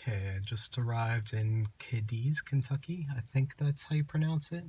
Okay, I just arrived in Cadiz, Kentucky. I think that's how you pronounce it.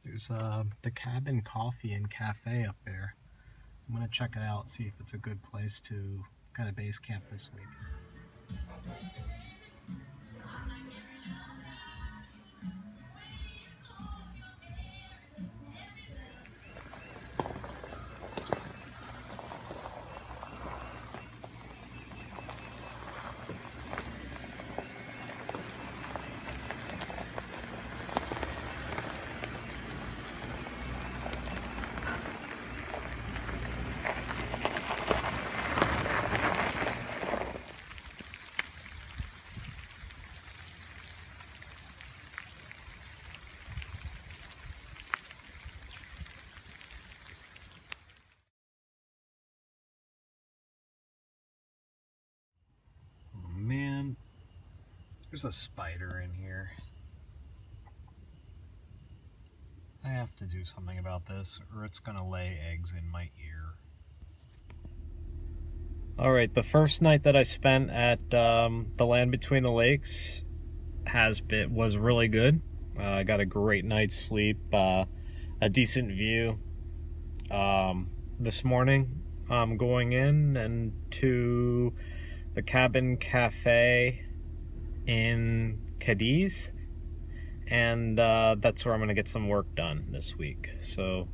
There's the Cabin Coffee and Cafe up there. I'm gonna check it out, see if it's a good place to kind of base camp this week. Man, there's a spider in here. I have to do something about this or it's gonna lay eggs in my ear. Alright, the first night that I spent at the Land Between the Lakes was really good. I got a great night's sleep, a decent view. This morning I'm going in and to the Cabin Cafe in Cadiz, and that's where I'm going to get some work done this week. So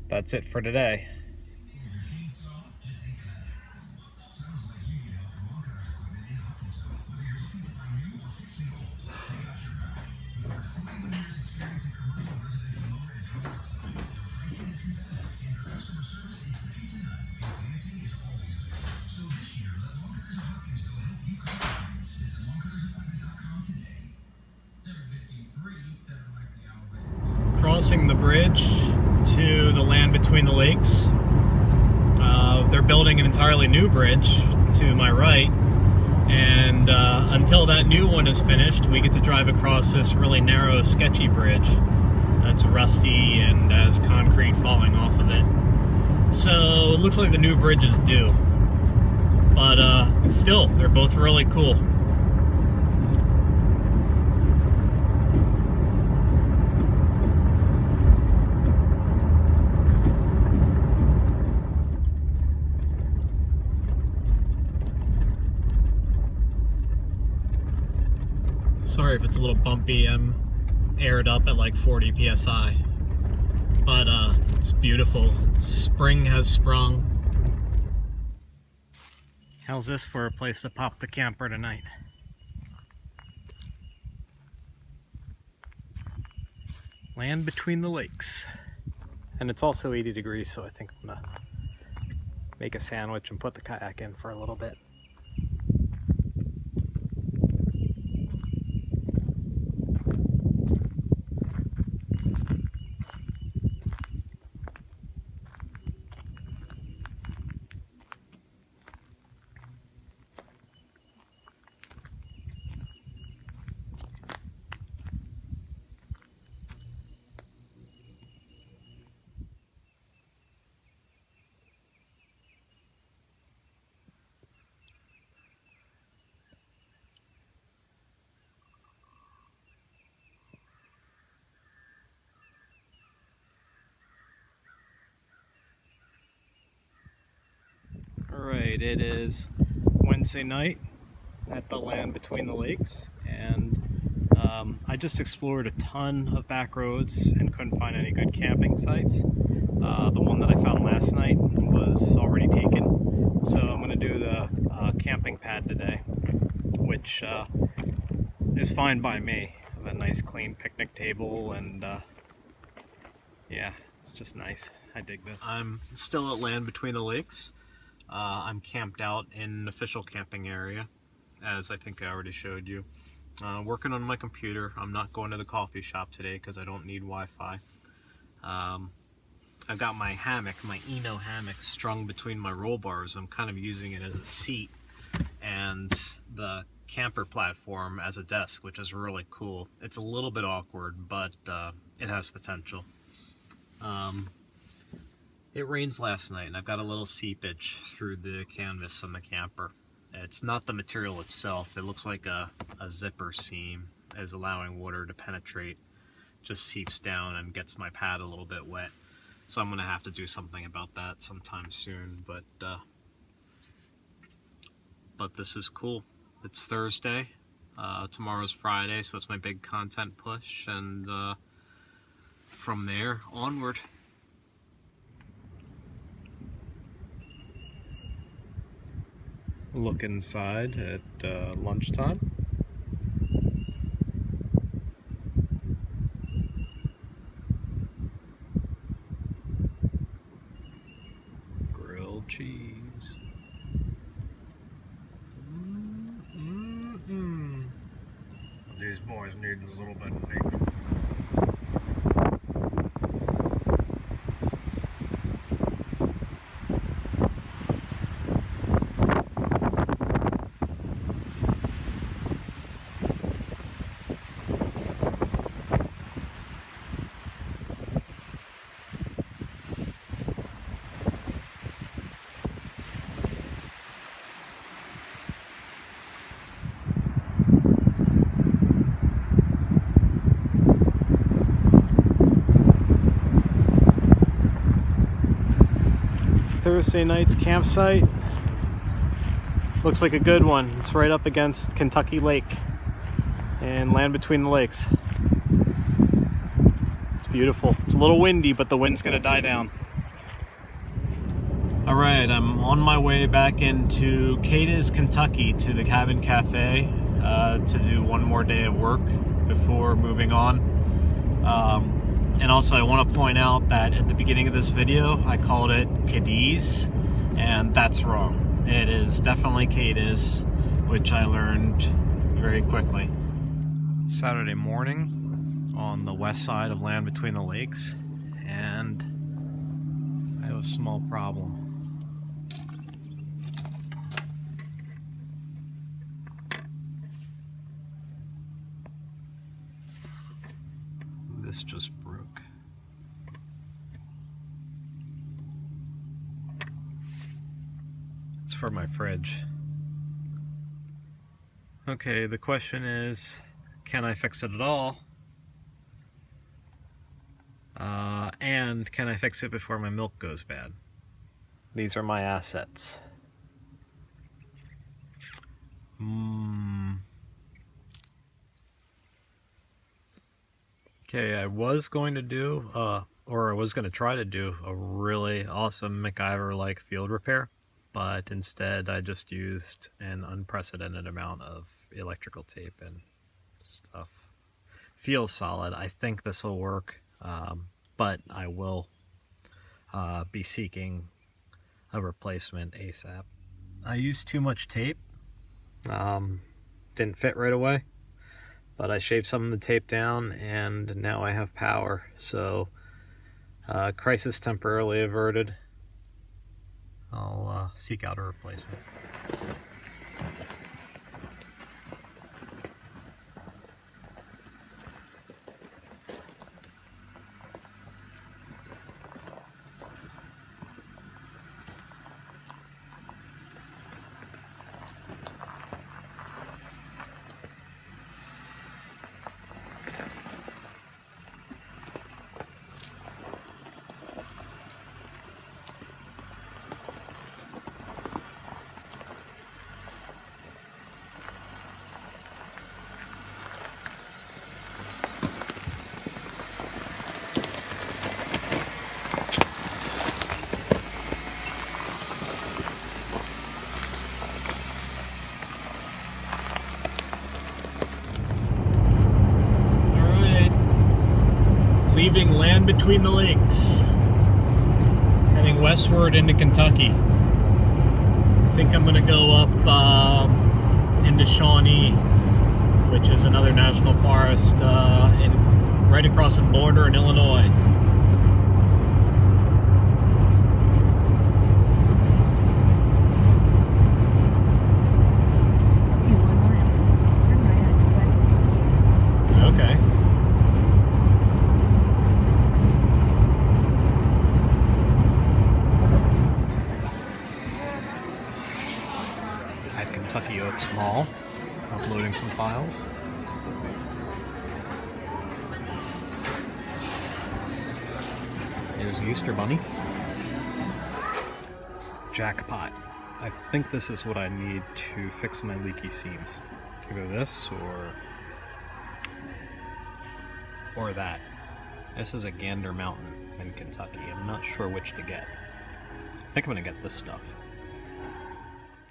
that's it for today. Crossing the bridge to the Land Between the Lakes. They're building an entirely new bridge to my right, and until that new one is finished, we get to drive across this really narrow, sketchy bridge that's rusty and has concrete falling off of it. So it looks like the new bridge is due, but still, they're both really cool. Sorry if it's a little bumpy, I'm aired up at like 40 psi, but it's beautiful. Spring has sprung. How's this for a place to pop the camper tonight? Land Between the Lakes. And it's also 80 degrees, so I think I'm gonna make a sandwich and put the kayak in for a little bit. Alright, it is Wednesday night at the Land Between the Lakes, and I just explored a ton of back roads and couldn't find any good camping sites. The one that I found last night was already taken, so I'm going to do the camping pad today, which is fine by me. I have a nice clean picnic table, and yeah, it's just nice. I dig this. I'm still at Land Between the Lakes. I'm camped out in an official camping area, as I think I already showed you. Working on my computer. I'm not going to the coffee shop today because I don't need Wi-Fi. I've got my hammock, my Eno hammock, strung between my roll bars. I'm kind of using it as a seat, and the camper platform as a desk, which is really cool. It's a little bit awkward, but it has potential. It rained last night, and I've got a little seepage through the canvas on the camper. It's not the material itself. It looks like a zipper seam is allowing water to penetrate, just seeps down and gets my pad a little bit wet. So I'm gonna have to do something about that sometime soon, but this is cool. It's Thursday, tomorrow's Friday, so it's my big content push, and from there onward. Look inside at lunchtime. Grilled cheese. These boys need a little bit of nature. Thursday night's campsite looks like a good one. It's right up against Kentucky Lake and land between the lakes. It's beautiful. It's a little windy, but the wind's gonna die down. All right, I'm on my way back into Cadiz, Kentucky to the Cabin Cafe to do one more day of work before moving on. And also I want to point out that at the beginning of this video I called it Cadiz, and that's wrong. It is definitely Cadiz, which I learned very quickly. Saturday morning on the west side of land between the lakes, and I have a small problem. This just broke. It's for my fridge. Okay, the question is, can I fix it at all? And can I fix it before my milk goes bad? These are my assets. Okay, I was going to do, or I was going to try to do a really awesome MacGyver-like field repair, but instead I just used an unprecedented amount of electrical tape and stuff. Feels solid. I think this will work, but I will be seeking a replacement ASAP. I used too much tape. Didn't fit right away. But I shaved some of the tape down, and now I have power. So, crisis temporarily averted. I'll seek out a replacement. Leaving land between the lakes, heading westward into Kentucky. I think I'm going to go up into Shawnee, which is another national forest right across the border in Illinois. In 1 mile, turn right on US 68. Okay. at Kentucky Oaks Mall, uploading some files. There's the Easter Bunny. Jackpot. I think this is what I need to fix my leaky seams. Either this or that. This is a Gander Mountain in Kentucky. I'm not sure which to get. I think I'm gonna get this stuff.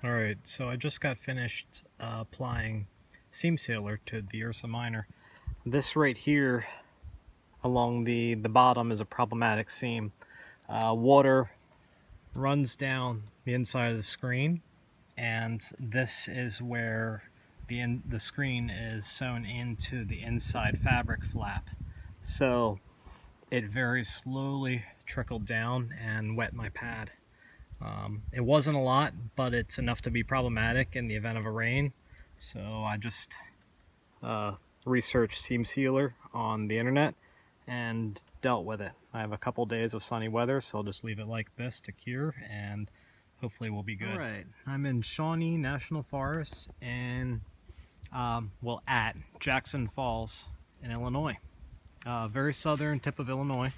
Alright, so I just got finished applying seam sealer to the Ursa Minor. This right here along the bottom is a problematic seam. Water runs down the inside of the screen, and this is where the screen is sewn into the inside fabric flap. So it very slowly trickled down and wet my pad. It wasn't a lot, but it's enough to be problematic in the event of a rain. So I just researched seam sealer on the internet and dealt with it. I have a couple days of sunny weather, so I'll just leave it like this to cure, and hopefully we'll be good. All right, I'm in Shawnee National Forest and at Jackson Falls in Illinois. Very southern tip of Illinois.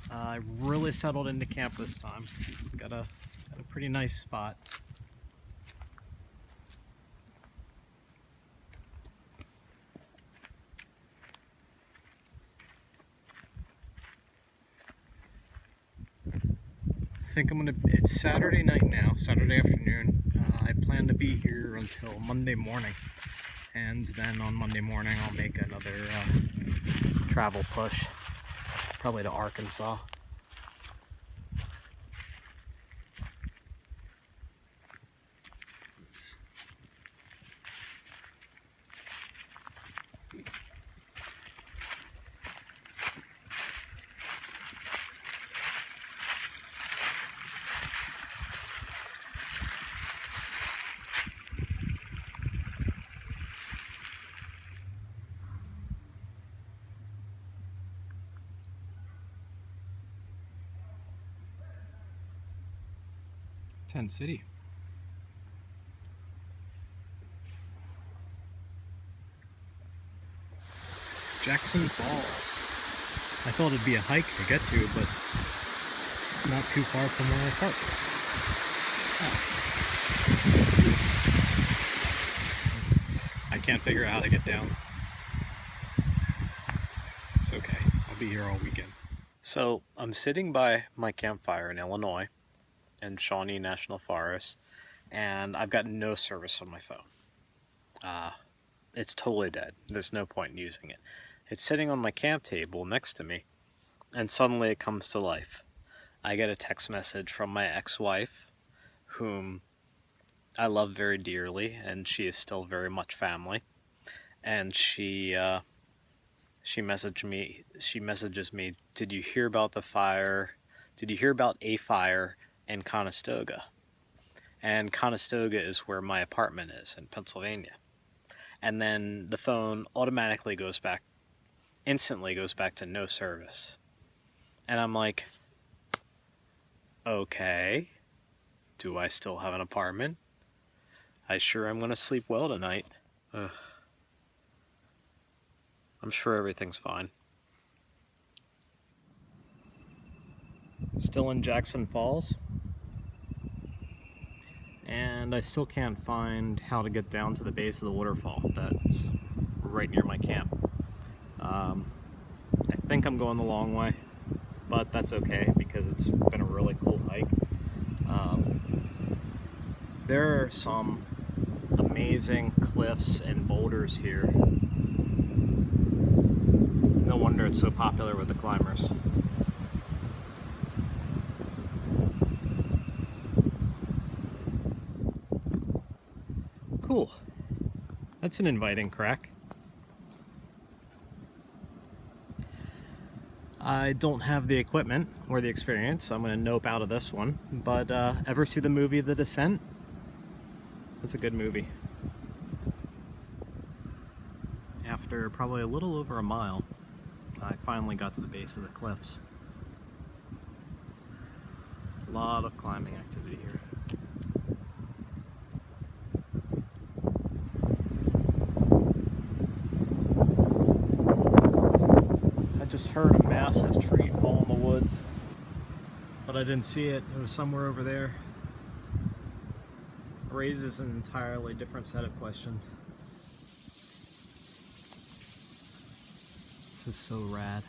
I really settled into camp this time. Got a pretty nice spot. I think it's Saturday night now, Saturday afternoon. I plan to be here until Monday morning, and then on Monday morning I'll make another travel push, probably to Arkansas. Tent City. Jackson Falls. I thought it'd be a hike to get to, but it's not too far from where I parked. I can't figure out how to get down. It's okay. I'll be here all weekend. So I'm sitting by my campfire in Illinois, in Shawnee National Forest, and I've got no service on my phone. It's totally dead. There's no point in using it. It's sitting on my camp table next to me, and suddenly it comes to life. I get a text message from my ex-wife, whom I love very dearly, and she is still very much family. And she messages me, "Did you hear about the fire? Did you hear about a fire in Conestoga?" And Conestoga is where my apartment is in Pennsylvania. And then the phone automatically instantly goes back to no service. And I'm like, okay, do I still have an apartment? I sure am gonna sleep well tonight. Ugh. I'm sure everything's fine. Still in Jackson Falls, and I still can't find how to get down to the base of the waterfall that's right near my camp. I think I'm going the long way, but that's okay because it's been a really cool hike. There are some amazing cliffs and boulders here. No wonder it's so popular with the climbers. Cool. That's an inviting crack. I don't have the equipment or the experience, so I'm going to nope out of this one. But ever see the movie The Descent? It's a good movie. After probably a little over a mile, I finally got to the base of the cliffs. A lot of climbing activity here. heard a massive tree fall in the woods, but I didn't see it. It was somewhere over there. It raises an entirely different set of questions. This is so rad.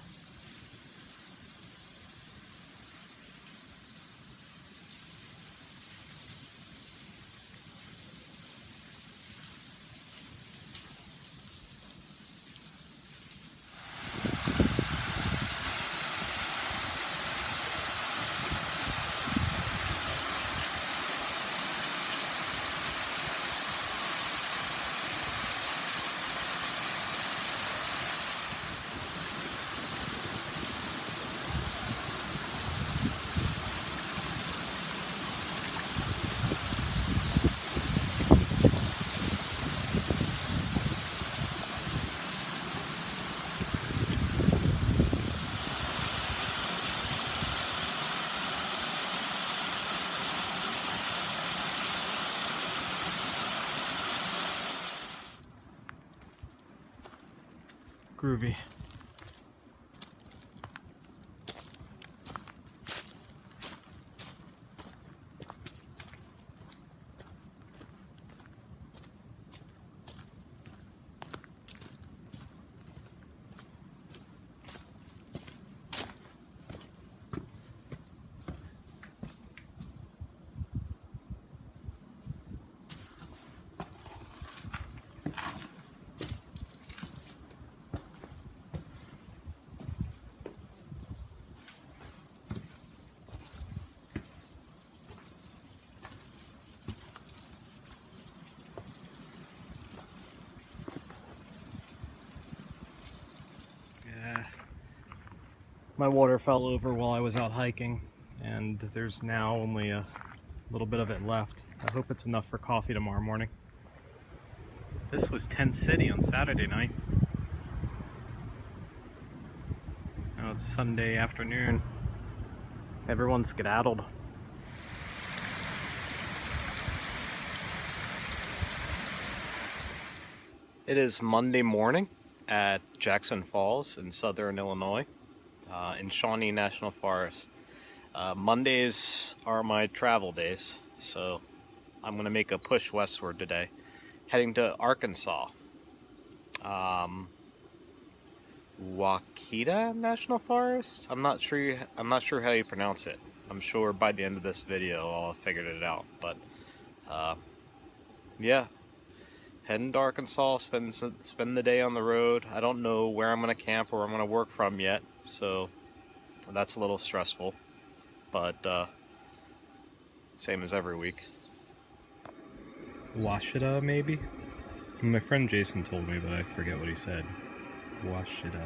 Groovy. My water fell over while I was out hiking, and there's now only a little bit of it left. I hope it's enough for coffee tomorrow morning. This was Tent City on Saturday night. Now it's Sunday afternoon. Everyone's skedaddled. It is Monday morning at Jackson Falls in southern Illinois. In Shawnee National Forest. Mondays are my travel days, so I'm going to make a push westward today, heading to Arkansas. Waukeeta National Forest? I'm not sure how you pronounce it. I'm sure by the end of this video I'll have figured it out, but yeah. Heading to Arkansas, spend the day on the road. I don't know where I'm going to camp or where I'm going to work from yet, so that's a little stressful, but same as every week. Washita, maybe? My friend Jason told me, but I forget what he said. Washita.